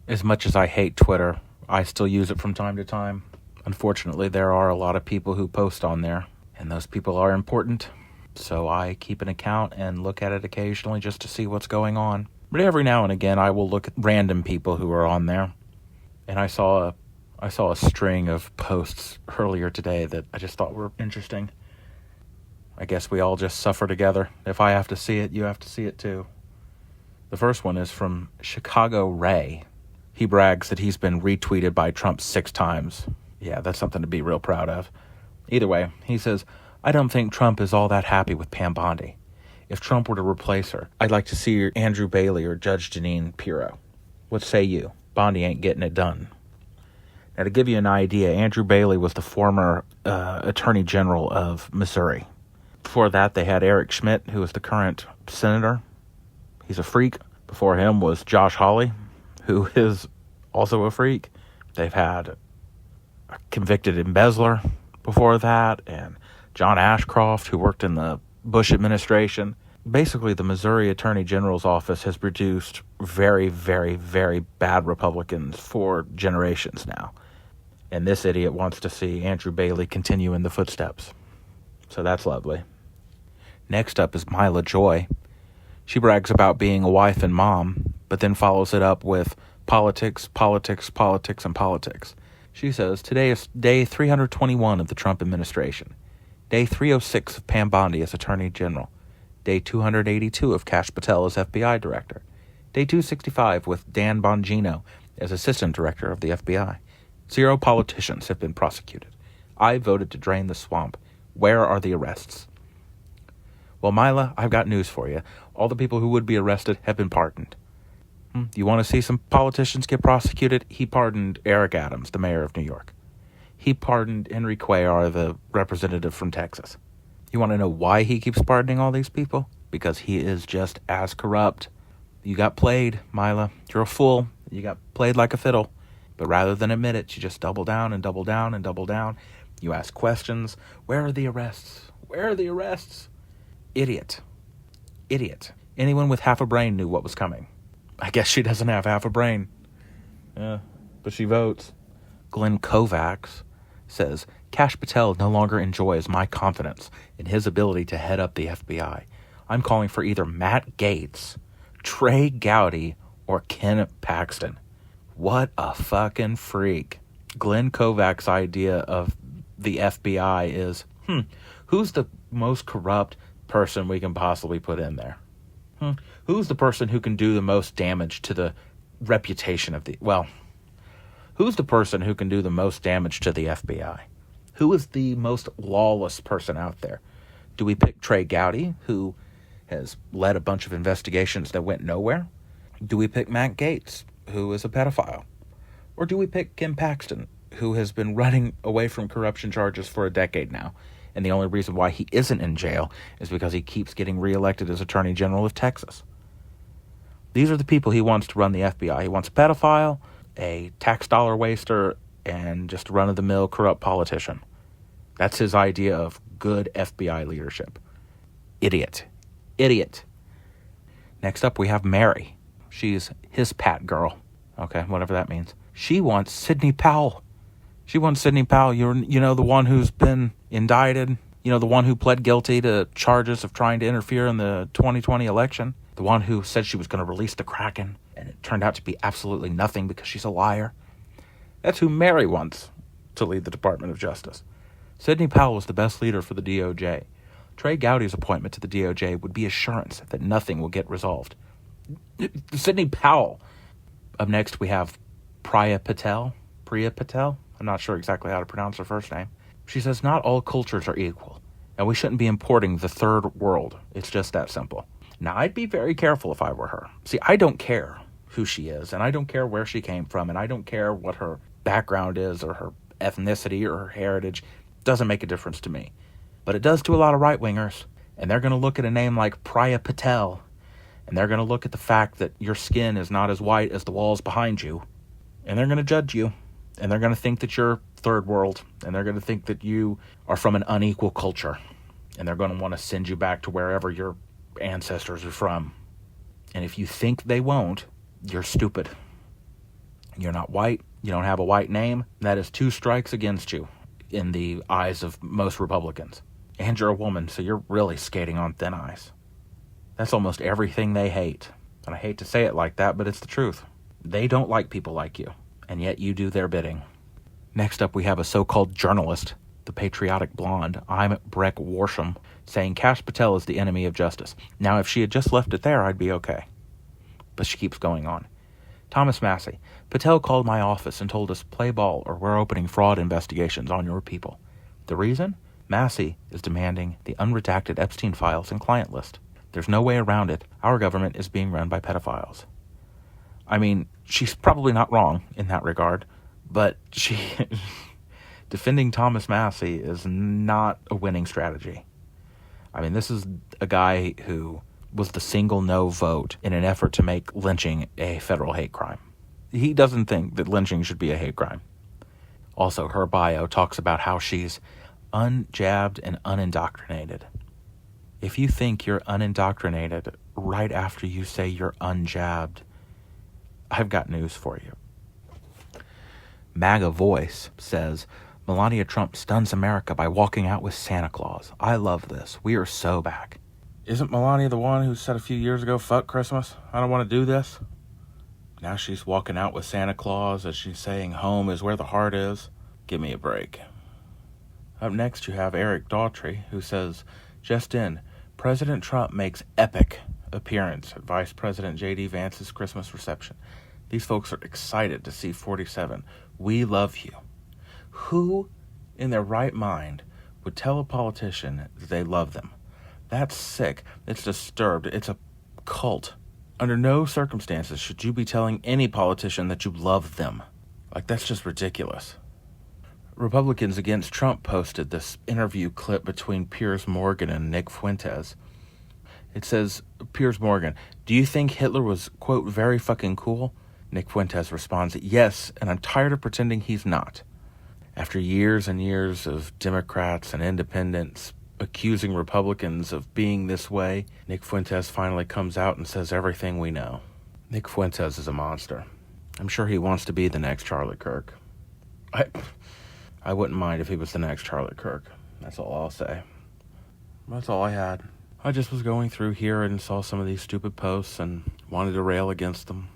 As much as I hate Twitter, I still use it from time to time. Unfortunately, there are a lot of people who post on there, and those people are important. So I keep an account and look at it occasionally just to see what's going on. But every now and again, I will look at random people who are on there. And I saw a string of posts earlier today that I just thought were interesting. I guess we all just suffer together. If I have to see it, you have to see it too. The first one is from Chicago Ray. He brags that he's been retweeted by Trump 6 times. Yeah, that's something to be real proud of. Either way, he says, I don't think Trump is all that happy with Pam Bondi. If Trump were to replace her, I'd like to see Andrew Bailey or Judge Jeanine Pirro. What say you? Bondi ain't getting it done. Now, to give you an idea, Andrew Bailey was the former Attorney General of Missouri. Before that, they had Eric Schmidt, who is the current senator. He's a freak. Before him was Josh Hawley, who is also a freak. They've had a convicted embezzler before that, and John Ashcroft, who worked in the Bush administration. Basically, the Missouri Attorney General's office has produced very, very, very bad Republicans for generations now. And this idiot wants to see Andrew Bailey continue in the footsteps. So that's lovely. Next up is Mila Joy. She brags about being a wife and mom, but then follows it up with politics, politics, politics, and politics. She says, today is day 321 of the Trump administration. Day 306 of Pam Bondi as Attorney General. Day 282 of Kash Patel as FBI Director. Day 265 with Dan Bongino as Assistant Director of the FBI. 0 politicians have been prosecuted. I voted to drain the swamp. Where are the arrests? Well, Mila, I've got news for you. All the people who would be arrested have been pardoned. You want to see some politicians get prosecuted? He pardoned Eric Adams, the mayor of New York. He pardoned Henry Cuellar, the representative from Texas. You want to know why he keeps pardoning all these people? Because he is just as corrupt. You got played, Mila. You're a fool. You got played like a fiddle. But rather than admit it, you just double down and double down and double down. You ask questions. Where are the arrests? Where are the arrests? Idiot. Idiot. Anyone with half a brain knew what was coming. I guess she doesn't have half a brain. Yeah, but she votes. Glenn Kovacs says, Kash Patel no longer enjoys my confidence in his ability to head up the FBI. I'm calling for either Matt Gaetz, Trey Gowdy, or Ken Paxton. What a fucking freak. Glenn Kovacs' idea of the FBI is, who's the most corrupt person we can possibly put in there? Who's the person who can do the most damage to the reputation of who's the person who can do the most damage to the FBI? Who is the most lawless person out there? Do we pick Trey Gowdy, who has led a bunch of investigations that went nowhere? Do we pick Matt Gaetz, who is a pedophile? Or do we pick Ken Paxton, who has been running away from corruption charges for a decade now? And the only reason why he isn't in jail is because he keeps getting reelected as Attorney General of Texas. These are the people he wants to run the FBI. He wants a pedophile, a tax dollar waster, and just a run-of-the-mill corrupt politician. That's his idea of good FBI leadership. Idiot. Idiot. Next up, we have Mary. She's his pat girl. Okay, whatever that means. She wants Sidney Powell. She wants Sidney Powell, the one who's been indicted, the one who pled guilty to charges of trying to interfere in the 2020 election, the one who said she was going to release the Kraken, and it turned out to be absolutely nothing because she's a liar. That's who Mary wants to lead the Department of Justice. Sidney Powell is the best leader for the DOJ. Trey Gowdy's appointment to the DOJ would be assurance that nothing will get resolved. Sidney Powell. Up next, we have Priya Patel. I'm not sure exactly how to pronounce her first name. She says not all cultures are equal, and we shouldn't be importing the third world. It's just that simple. Now, I'd be very careful if I were her. See, I don't care who she is, and I don't care where she came from, and I don't care what her background is or her ethnicity or her heritage. It doesn't make a difference to me. But it does to a lot of right-wingers, and they're going to look at a name like Priya Patel, and they're going to look at the fact that your skin is not as white as the walls behind you, and they're going to judge you. And they're going to think that you're third world. And they're going to think that you are from an unequal culture. And they're going to want to send you back to wherever your ancestors are from. And if you think they won't, you're stupid. You're not white. You don't have a white name. That is 2 strikes against you in the eyes of most Republicans. And you're a woman, so you're really skating on thin ice. That's almost everything they hate. And I hate to say it like that, but it's the truth. They don't like people like you, and yet you do their bidding. Next up, we have a so-called journalist, the patriotic blonde, I'm Breck Worsham, saying Kash Patel is the enemy of justice. Now, if she had just left it there, I'd be okay. But she keeps going on. Thomas Massey, Patel called my office and told us, play ball or we're opening fraud investigations on your people. The reason? Massey is demanding the unredacted Epstein files and client list. There's no way around it. Our government is being run by pedophiles. I mean, she's probably not wrong in that regard, but defending Thomas Massey is not a winning strategy. I mean, this is a guy who was the single no vote in an effort to make lynching a federal hate crime. He doesn't think that lynching should be a hate crime. Also, her bio talks about how she's unjabbed and unindoctrinated. If you think you're unindoctrinated right after you say you're unjabbed, I've got news for you. MAGA Voice says, Melania Trump stuns America by walking out with Santa Claus. I love this. We are so back. Isn't Melania the one who said a few years ago, fuck Christmas, I don't want to do this? Now she's walking out with Santa Claus as she's saying home is where the heart is. Give me a break. Up next you have Eric Daughtry, who says, just in, President Trump makes epic appearance at Vice President J.D. Vance's Christmas reception. These folks are excited to see 47. We love you. Who in their right mind would tell a politician that they love them? That's sick. It's disturbed. It's a cult. Under no circumstances should you be telling any politician that you love them. Like, that's just ridiculous. Republicans Against Trump posted this interview clip between Piers Morgan and Nick Fuentes. It says, Piers Morgan, do you think Hitler was, quote, very fucking cool? Nick Fuentes responds, yes, and I'm tired of pretending he's not. After years and years of Democrats and independents accusing Republicans of being this way, Nick Fuentes finally comes out and says everything we know. Nick Fuentes is a monster. I'm sure he wants to be the next Charlie Kirk. I wouldn't mind if he was the next Charlie Kirk. That's all I'll say. That's all I had. I just was going through here and saw some of these stupid posts and wanted to rail against them.